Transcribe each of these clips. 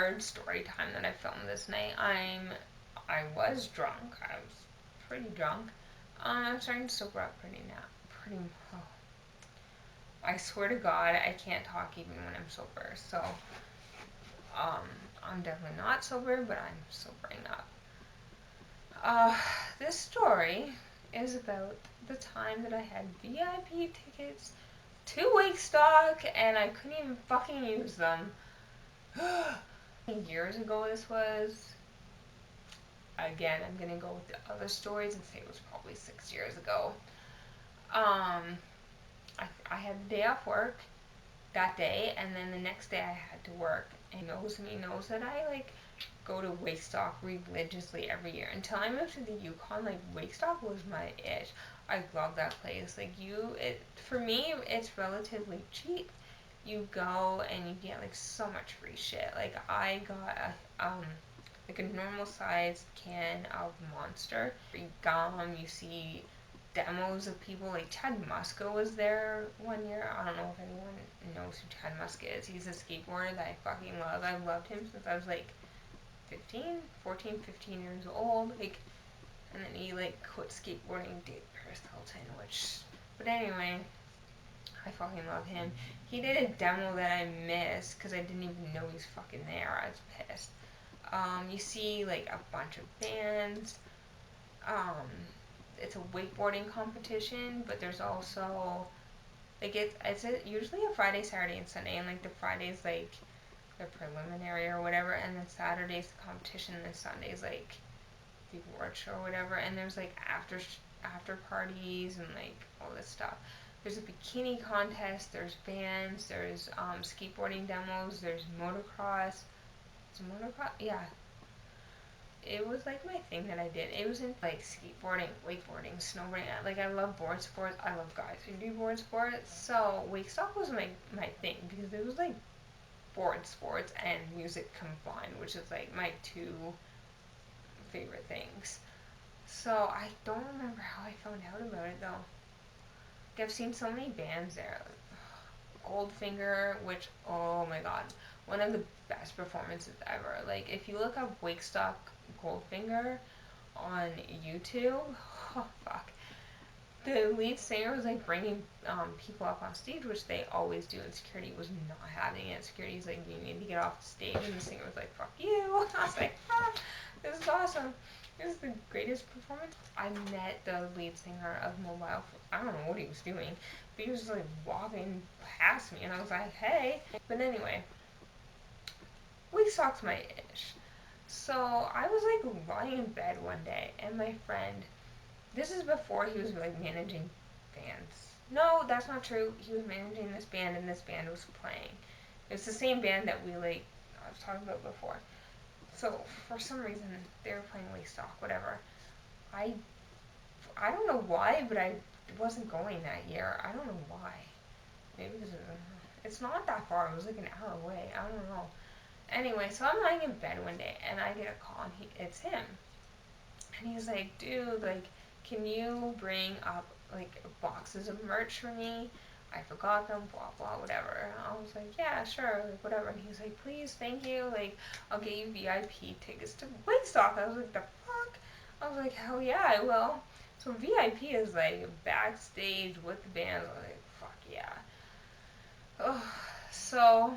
third story time that I filmed this night. I was drunk. I was pretty drunk. I'm starting to sober up pretty. Oh, I swear to God, I can't talk even when I'm sober. So, um, I'm definitely not sober, but I'm sobering up. Uh, this story is about the time that I had VIP tickets to Wakestock and I couldn't even fucking use them. Years ago this was. Again, I'm gonna go with the other stories and say it was probably 6 years ago. I had a day off work that day, and then the next day I had to work. And he knows that I like go to Wakestock religiously every year. Until I moved to the Yukon, like Wakestock was my ish. I love that place. For me, it's relatively cheap. You go and you get like so much free shit. Like I got like a normal sized can of Monster. Free gum. You see demos of people. Like Chad Muska was there one year. I don't know if anyone knows who Chad Muska is. He's a skateboarder that I fucking love. I've loved him since I was like 15 years old. Like, and then he like quit skateboarding, dated Paris Hilton, which. But anyway, I fucking love him. He did a demo that I missed because I didn't even know he was fucking there. I was pissed. You see like a bunch of bands. Um, it's a wakeboarding competition, but there's also like usually a Friday, Saturday, and Sunday, and like the Friday's like the preliminary or whatever, and then Saturday's the competition, and then Sunday's like the award show or whatever, and there's like after parties and like all this stuff. There's a bikini contest, there's bands, there's skateboarding demos, there's motocross. Is it motocross? Yeah, it was like my thing that I did. It was in like skateboarding, wakeboarding, snowboarding. Like I love board sports. I love guys who do board sports. So Wakestock was my thing because it was like board sports and music combined, which is like my two favorite things. So I don't remember how I found out about it though. Like, I've seen so many bands there. Goldfinger, which oh my god, one of the best performances ever. Like if you look up Wakestock Goldfinger on YouTube, oh fuck. The lead singer was like bringing people up on stage, which they always do, and security was not having it. Security's like, you need to get off the stage, and the singer was like, fuck you. I was like, this is awesome. This is the greatest performance. I met the lead singer of Mobile. I don't know what he was doing, but he was just like walking past me, and I was like, hey. But anyway, Woodstock's my ish. So I was like lying in bed one day, and my friend, this is before he was like managing bands. No, that's not true. He was managing this band, and this band was playing. It's the same band that I was talking about before. So for some reason they were playing Wakestock, whatever. I I don't know why, but I wasn't going that year. I don't know why. Maybe because it's not that far. It was like an hour away. I don't know. Anyway, so I'm lying in bed one day, and I get a call, and it's him. And he's like, dude, like, can you bring up, like, boxes of merch for me? I forgot them, blah, blah, whatever. And I was like, yeah, sure, like, whatever. And he's like, please, thank you, like, I'll get you VIP tickets to Wakestock. I was like, the fuck? I was like, hell yeah, I will. So VIP is, like, backstage with the band. I was like, fuck yeah. Oh, so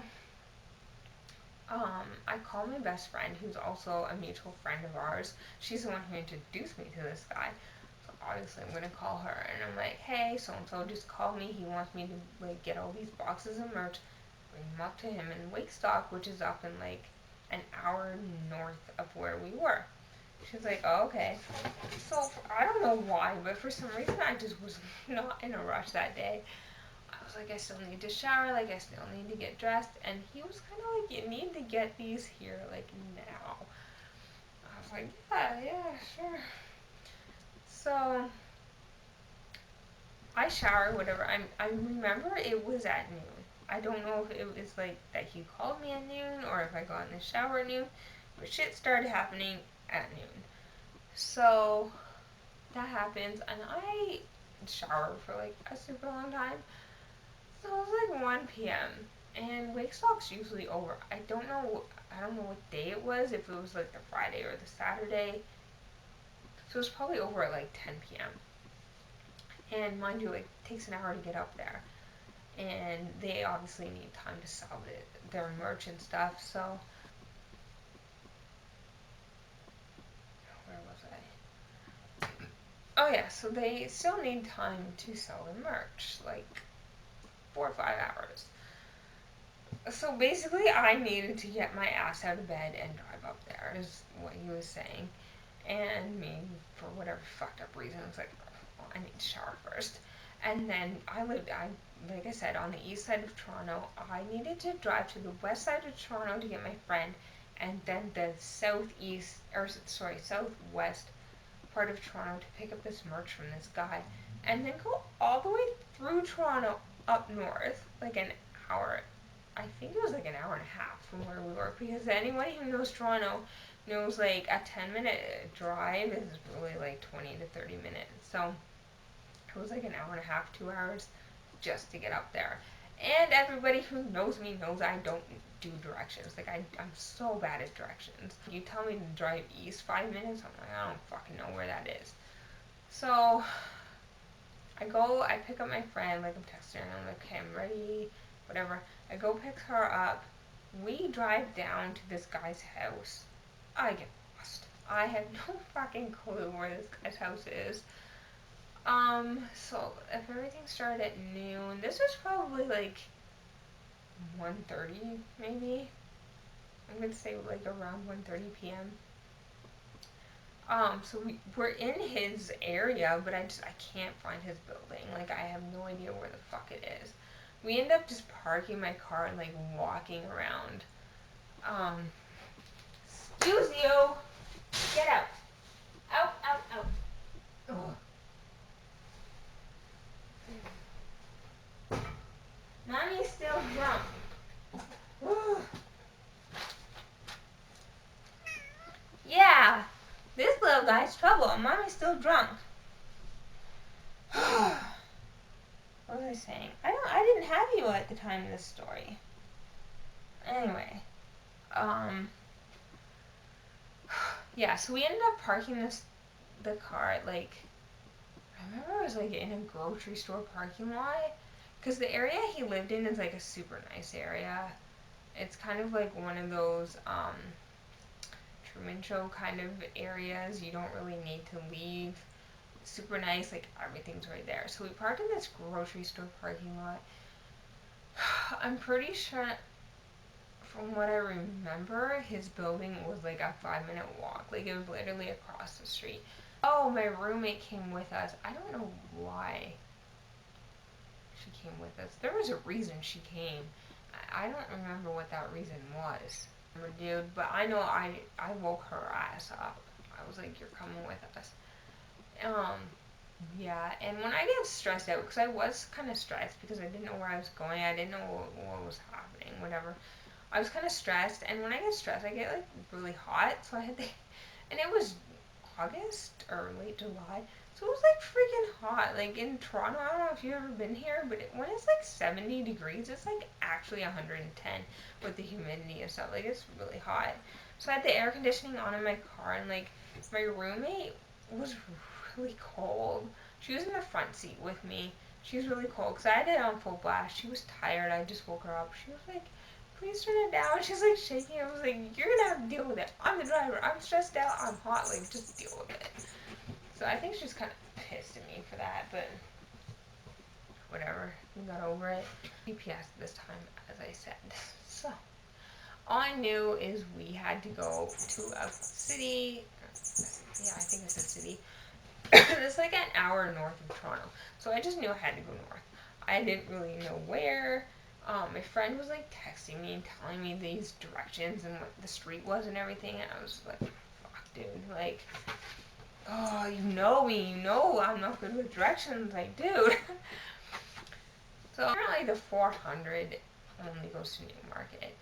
I called my best friend, who's also a mutual friend of ours. She's the one who introduced me to this guy. So obviously, I'm gonna call her, and I'm like, "Hey, so and so just called me. He wants me to like get all these boxes of merch, bring them up to him in Wakestock, which is up in like an hour north of where we were." She's like, "Oh, okay." So I don't know why, but for some reason, I just was not in a rush that day. I was like, I still need to shower, like, I still need to get dressed. And he was kind of like, you need to get these here, like, now. I was like, yeah, yeah, sure. So, I showered, whatever. I remember it was at noon. I don't know if it was like that he called me at noon or if I got in the shower at noon, but shit started happening at noon. So, that happens, and I showered for like a super long time. So it was like 1 p.m. and Wakestock's usually over. I don't know. I don't know what day it was, if it was like the Friday or the Saturday. So it was probably over at like 10 p.m. And mind you, it takes an hour to get up there. And they obviously need time to sell their merch and stuff, so. Where was I? Oh yeah, so they still need time to sell their merch, like 4 or 5 hours. So basically, I needed to get my ass out of bed and drive up there, is what he was saying. And me, for whatever fucked up reason, was like, well, I need to shower first. And then like I said, on the east side of Toronto. I needed to drive to the west side of Toronto to get my friend, and then the southwest part of Toronto to pick up this merch from this guy, and then go all the way through Toronto up north, like an hour. I think it was like an hour and a half from where we were, because anybody who knows Toronto knows like a 10-minute drive is really like 20 to 30 minutes. So it was like an hour and a half, 2 hours just to get up there. And everybody who knows me knows I don't do directions. Like, I'm so bad at directions. You tell me to drive east 5 minutes, I'm like, I don't fucking know where that is. So I pick up my friend, like I'm texting her, and I'm like, okay, I'm ready, whatever. I go pick her up. We drive down to this guy's house. I get lost. I have no fucking clue where this guy's house is. So if everything started at noon, this was probably like 1:30 maybe. I'm gonna say like around 1:30 p.m. So we're in his area, but I can't find his building. Like, I have no idea where the fuck it is. We end up just parking my car and like walking around. Um, excuse you. Get out. Out, out, out. Ugh. Mommy's still drunk. Ugh. Yeah, this little guy's trouble. Mommy's still drunk. What was I saying? I didn't have you at the time of this story. Anyway, um, yeah. So we ended up parking the car at like, I remember it was like in a grocery store parking lot, because the area he lived in is like a super nice area. It's kind of like one of those Truman Show kind of areas. You don't really need to leave. Super nice, like everything's right there. So we parked in this grocery store parking lot. I'm pretty sure, from what I remember, his building was like a 5-minute walk. Like, it was literally across the street. Oh, my roommate came with us. I don't know why she came with us. There was a reason she came. I don't remember what that reason was, dude. But I know I woke her ass up. I was like, "You're coming with us." Yeah. And when I get stressed out, because I was kind of stressed because I didn't know where I was going. I didn't know what was happening. Whatever. I was kind of stressed, and when I get stressed, I get like really hot. So I had to, and it was August or late July, so it was like freaking hot. Like in Toronto, I don't know if you've ever been here, but when it's like 70 degrees, it's like actually 110 with the humidity and stuff. Like, it's really hot. So I had the air conditioning on in my car, and like my roommate was really cold. She was in the front seat with me. She was really cold because I had it on full blast. She was tired. I just woke her up. She was like, "Please turn it down." She's like shaking. I was like, "You're gonna have to deal with it. I'm the driver. I'm stressed out. I'm hot. Like, just deal with it." So I think she's kind of pissed at me for that, but whatever. We got over it. GPS this time, as I said. So all I knew is we had to go to a city. Yeah, I think it's a city. It's like an hour north of Toronto. So I just knew I had to go north. I didn't really know where. My friend was like texting me and telling me these directions and what the street was and everything, and I was like, fuck, dude. Like, oh, you know me. You know I'm not good with directions. Like, dude. So apparently the 400 only goes to Newmarket.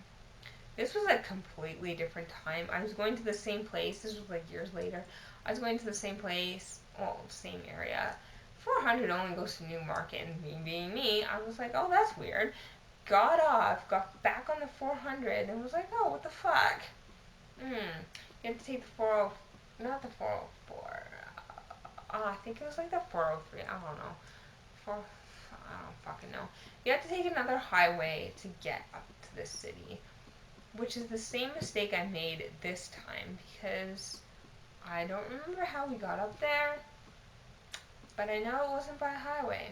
This was a completely different time. I was going to the same place. This was like years later. I was going to the same place, well, same area. 400 only goes to Newmarket, and me being me, I was like, oh, that's weird. got off, got back on the 400, and was like, oh, what the fuck? You have to take the 40, not the 404. I think it was like the 403. I don't know. I don't fucking know. You have to take another highway to get up to this city, which is the same mistake I made this time because I don't remember how we got up there, but I know it wasn't by highway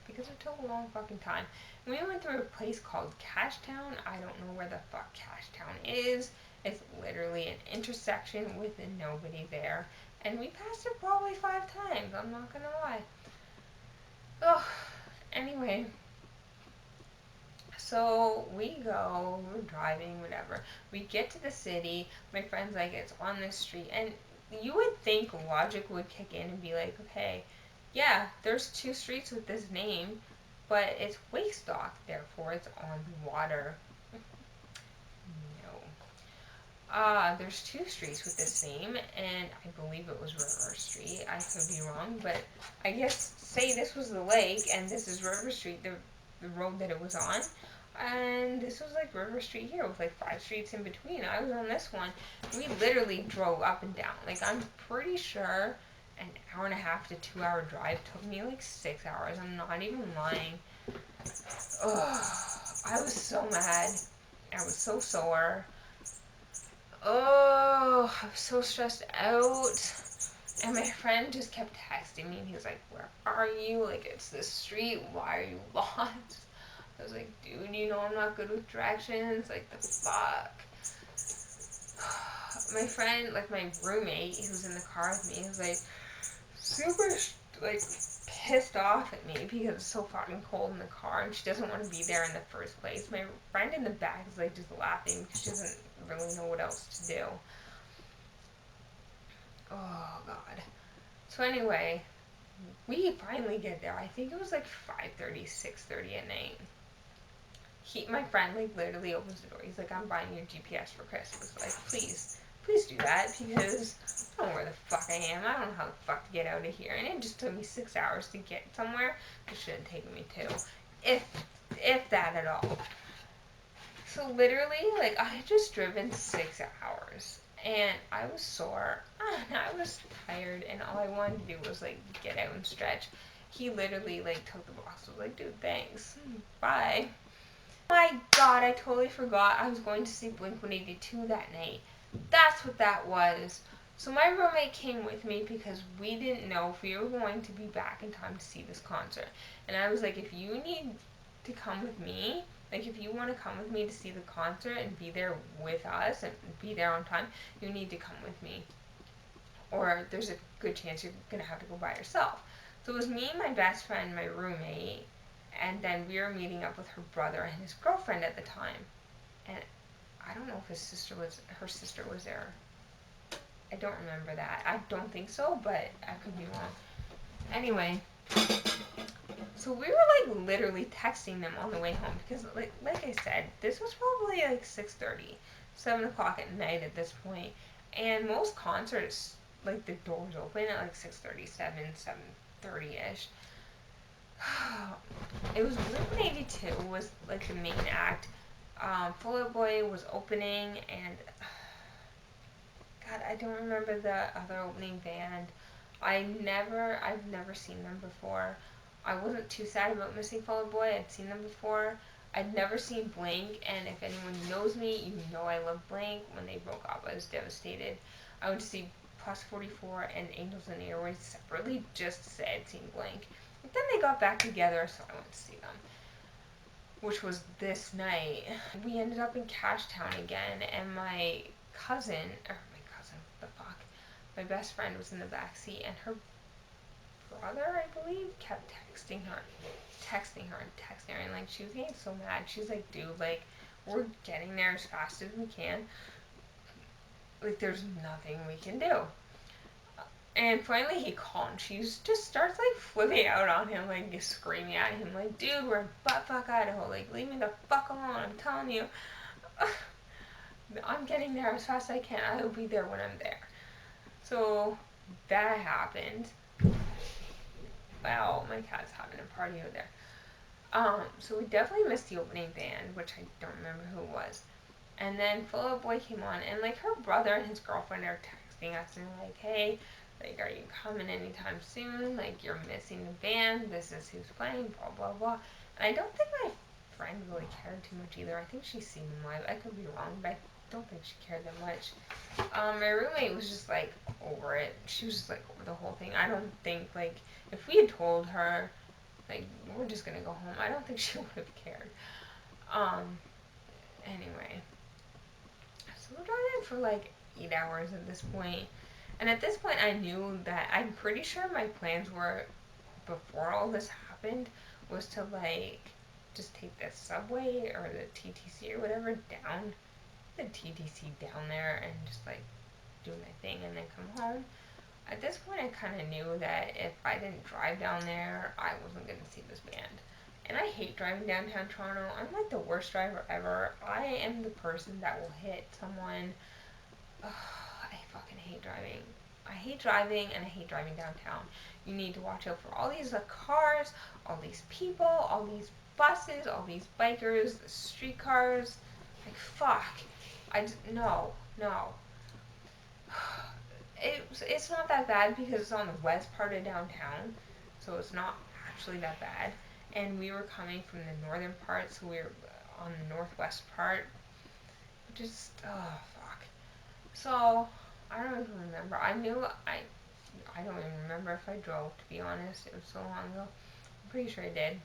because it took a long fucking time. We went through a place called Cashtown. I don't know where the fuck Cashtown is. It's literally an intersection with nobody there. And we passed it probably 5 times, I'm not gonna lie. Ugh. Anyway, so we go, we're driving, whatever. We get to the city. My friend's like, it's on this street. And you would think logic would kick in and be like, okay, yeah, there's 2 streets with this name, but it's Wakestock, therefore it's on water. No. There's 2 streets with this name, and I believe it was River Street. I could be wrong, but I guess, say this was the lake, and this is River Street, the road that it was on, and this was like River Street here with like 5 streets in between. I was on this one. We literally drove up and down. Like, I'm pretty sure an hour and a half to 2 hour drive took me like 6 hours. I'm not even lying. Ugh, I was so mad. I was so sore. Oh, I was so stressed out. And my friend just kept texting me, and he was like, where are you? Like, it's this street. Why are you lost? I was like, dude, you know I'm not good with directions. Like, the fuck? My friend, like, my roommate, who was in the car with me, was like, super, like, pissed off at me because it's so fucking cold in the car, and she doesn't want to be there in the first place. My friend in the back is, like, just laughing because she doesn't really know what else to do. Oh, God. So anyway, we finally get there. I think it was like 5:30, 6:30 at night. My friend, like, literally opens the door. He's like, I'm buying your GPS for Christmas. Like, please do that, because I don't know where the fuck I am. I don't know how the fuck to get out of here. And it just took me 6 hours to get somewhere. It should have taken me 2. If that at all. So literally, like, I had just driven 6 hours. And I was sore. And I was tired. And all I wanted to do was, like, get out and stretch. He literally, like, took the box. I was like, dude, thanks. Bye. My God, I totally forgot I was going to see Blink-182 that night. That's what that was. So my roommate came with me because we didn't know if we were going to be back in time to see this concert. And I was like, if you need to come with me, like, if you want to come with me to see the concert and be there with us and be there on time, you need to come with me. Or there's a good chance you're going to have to go by yourself. So it was me, my best friend, my roommate, and then we were meeting up with her brother and his girlfriend at the time. And I don't know if her sister was there. I don't remember that. I don't think so, but I could be wrong. Anyway, so we were, like, literally texting them on the way home because, like I said, this was probably like 6:30, 7 o'clock at night at this point. And most concerts, like, the doors open at like 6:37, 7:30ish. It was Blink-182 was, like, the main act. Fall Out Boy was opening, and God, I don't remember the other opening band. I've never seen them before. I wasn't too sad about missing Fall Out Boy. I'd seen them before. I'd never seen Blink, and if anyone knows me, you know I love Blink. When they broke up, I was devastated. I went to see Plus 44 and Angels and Airways separately just to say I'd seen Blink. But then they got back together, so I went to see them, which was this night. We ended up in Cashtown again, and my cousin, what the fuck? My best friend was in the back seat, and her brother, I believe, kept texting her, and, like, she was getting so mad. She's like, dude, like, we're getting there as fast as we can. Like, there's nothing we can do. And finally he called, and she just starts, like, flipping out on him, like, screaming at him, like, dude, we're in buttfuck Idaho, like, leave me the fuck alone, I'm telling you. I'm getting there as fast as I can, I will be there when I'm there. So, that happened. Wow, my cat's having a party over there. So we definitely missed the opening band, which I don't remember who it was. And then Fall Out Boy came on, and like her brother and his girlfriend are texting us and like, hey, like, are you coming anytime soon? Like, you're missing the band. This is who's playing. Blah blah blah. And I don't think my friend really cared too much either. I think she's seen them live. I could be wrong, but I don't think she cared that much. My roommate was just like over it. She was just like over the whole thing. I don't think like if we had told her like we're just gonna go home, I don't think she would have cared. Um. Anyway, so we're driving for like 8 hours at this point, and at this point I knew that I'm pretty sure my plans were before all this happened was to like just take the subway or the TTC or whatever down the TTC down there and just like do my thing and then come home. At this point, I kind of knew that if I didn't drive down there, I wasn't going to see this band. And I hate driving downtown Toronto. I'm like the worst driver ever. I am the person that will hit someone. Ugh, I fucking hate driving. I hate driving and I hate driving downtown. You need to watch out for all these cars, all these people, all these buses, all these bikers, the streetcars. Like, fuck. No, no. It's not that bad because it's on the west part of downtown, so it's not actually that bad. And we were coming from the northern part, so we were on the northwest part. Just fuck. So I don't even remember. I don't even remember if I drove. To be honest, it was so long ago. I'm pretty sure I did.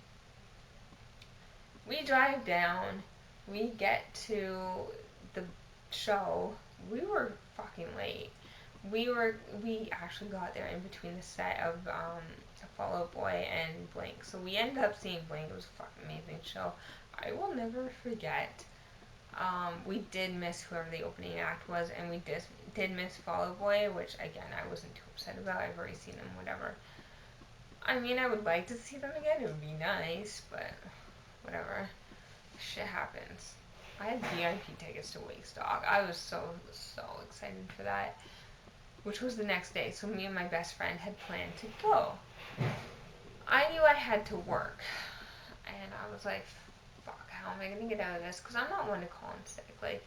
We drive down. We get to the show. We were fucking late. We actually got there in between the set of Fall Out Boy and Blink. So we ended up seeing Blink. It was a fucking amazing show. I will never forget. We did miss whoever the opening act was, and we did miss Fall Out Boy, which again I wasn't too upset about. I've already seen them, whatever. I mean, I would like to see them again. It would be nice, but whatever. Shit happens. I had VIP tickets to Wakestock. I was so excited for that, which was the next day. So me and my best friend had planned to go. I knew I had to work, and I was like, "Fuck, how am I gonna get out of this?" Because I'm not one to call in sick. Like,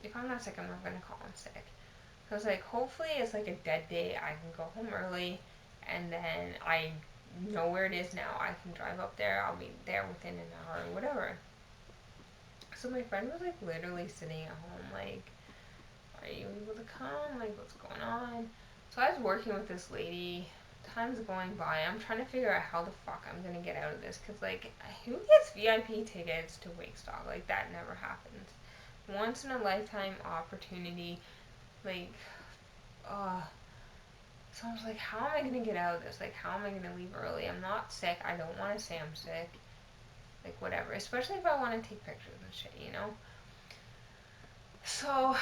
if I'm not sick, I'm not gonna call in sick. So I was like, hopefully it's like a dead day. I can go home early, and then I know where it is now. I can drive up there. I'll be there within an hour or whatever. So my friend was like literally sitting at home, like, are you able to come? Like, what's going on? So I was working with this lady. Time's going by. I'm trying to figure out how the fuck I'm gonna get out of this. Cause like, who gets VIP tickets to Wakestock? Like that never happens. Once in a lifetime opportunity. Like, uh. So I was like, how am I gonna get out of this? Like, how am I gonna leave early? I'm not sick. I don't want to say I'm sick. Like, whatever. Especially if I want to take pictures and shit, you know? So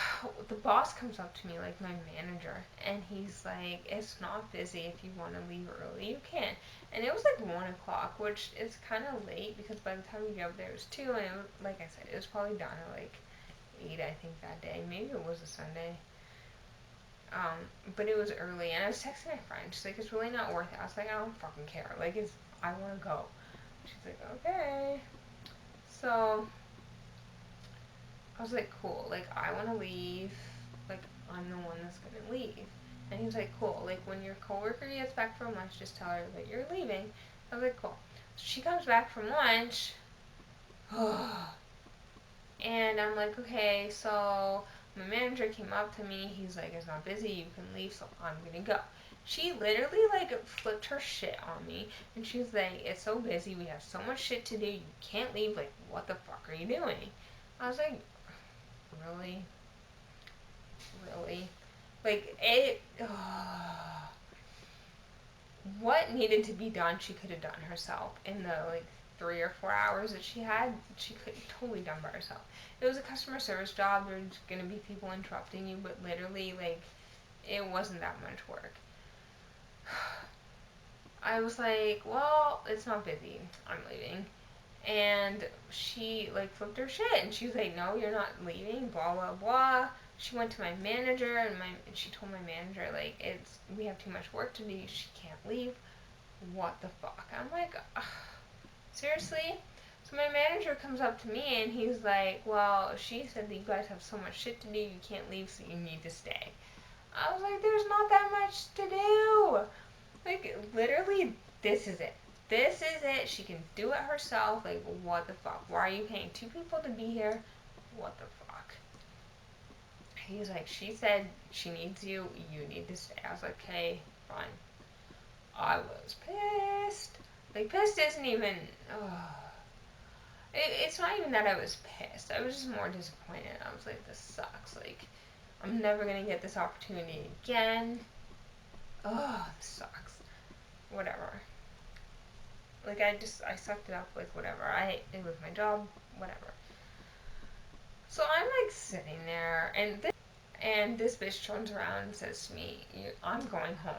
the boss comes up to me, like my manager, and he's like, "It's not busy. If you want to leave early, you can." And it was like 1 o'clock, which is kind of late because by the time we got up there, it was 2, and it was, like I said, it was probably done at like 8, I think that day. Maybe it was a Sunday. But it was early, and I was texting my friend. She's like, "It's really not worth it." I was like, "I don't fucking care. Like, I want to go." She's like, "Okay." So I was like, cool, like, I want to leave, like, I'm the one that's gonna leave. And he was like, cool, like, when your coworker gets back from lunch, just tell her that you're leaving. I was like, cool. So she comes back from lunch, and I'm like, okay, so my manager came up to me, he's like, it's not busy, you can leave, so I'm gonna go. She literally, like, flipped her shit on me, and she was like, it's so busy, we have so much shit to do, you can't leave, like, what the fuck are you doing? I was like, really? Really? Like, it. What needed to be done, she could have done herself in the, like, 3 or 4 hours that she had. She could totally done by herself. It was a customer service job. There's gonna be people interrupting you, but literally, like, it wasn't that much work. I was like, well, it's not busy. I'm leaving. And she like flipped her shit and she was like, no, you're not leaving, blah blah blah. She went to my manager and she told my manager like, it's we have too much work to do, she can't leave. What the fuck? I'm like, ugh. seriously? So my manager comes up to me and he's like, well, she said that you guys have so much shit to do, you can't leave, so you need to stay. I was like, there's not that much to do. Like, literally, this is it. This is it. She can do it herself. Like, what the fuck? Why are you paying two people to be here? What the fuck? He's like, she said she needs you. You need to stay. I was like, okay, fine. I was pissed. Like, pissed isn't even. Oh. It's not even that I was pissed. I was just more disappointed. I was like, this sucks. Like, I'm never gonna get this opportunity again. Oh, this sucks. Whatever. Like, I sucked it up. Like, whatever. It was my job. Whatever. So I'm like sitting there, and this bitch turns around and says to me, I'm going home.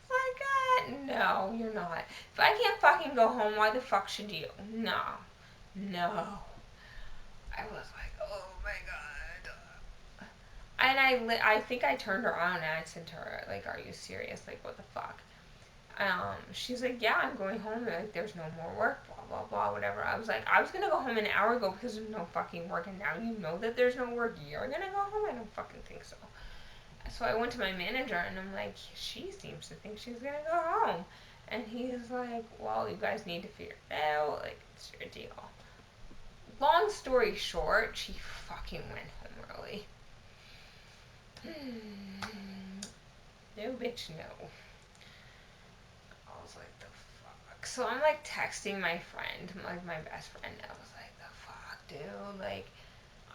Like, no, you're not. If I can't fucking go home, why the fuck should you? No. No. I was like, oh my god. And I think I turned around and I said to her, like, are you serious? Like, what the fuck? She's like, yeah, I'm going home. Like, there's no more work, blah, blah, blah, whatever. I was like, I was gonna go home an hour ago because there's no fucking work, and now you know that there's no work. You're gonna go home? I don't fucking think so. So I went to my manager and I'm like, she seems to think she's gonna go home. And he's like, well, you guys need to figure it out. Like, it's your deal. Long story short, she fucking went home early. No, bitch, no. I was like, the fuck. So I'm like texting my friend, like my best friend. I was like, the fuck, dude. Like,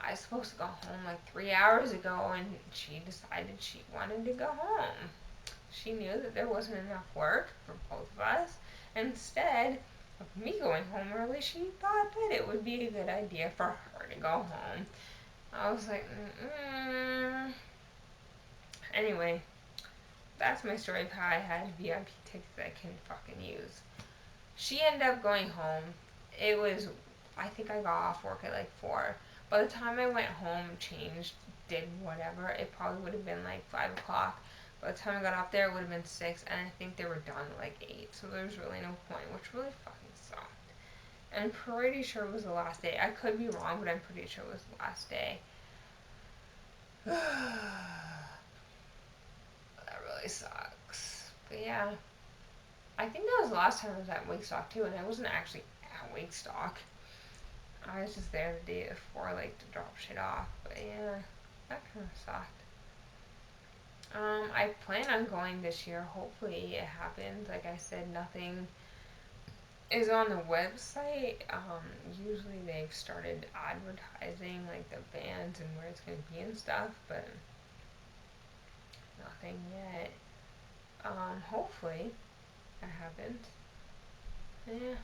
I was supposed to go home like 3 hours ago, and she decided she wanted to go home. She knew that there wasn't enough work for both of us. Instead of me going home early, she thought that it would be a good idea for her to go home. I was like, mm-mm. Anyway, that's my story of how I had VIP tickets that I couldn't fucking use. She ended up going home. It was, I think I got off work at like 4. By the time I went home, changed, did whatever, it probably would have been like 5 o'clock. By the time I got up there, it would have been 6, and I think they were done at like 8. So there was really no point, which really fucking sucked. And I'm pretty sure it was the last day. I could be wrong, but I'm pretty sure it was the last day. That really sucks. But yeah. I think that was the last time I was at Wakestock too, and I wasn't actually at Wakestock. I was just there the day before, like, to drop shit off. But yeah, that kind of sucked. I plan on going this year. Hopefully it happens. Like I said, nothing is on the website. Usually they've started advertising, like, the bands and where it's going to be and stuff, but nothing yet. Hopefully that happens. Yeah.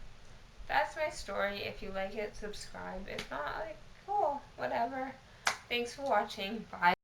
That's my story. If you like it, subscribe. If not, like, cool, whatever. Thanks for watching. Bye.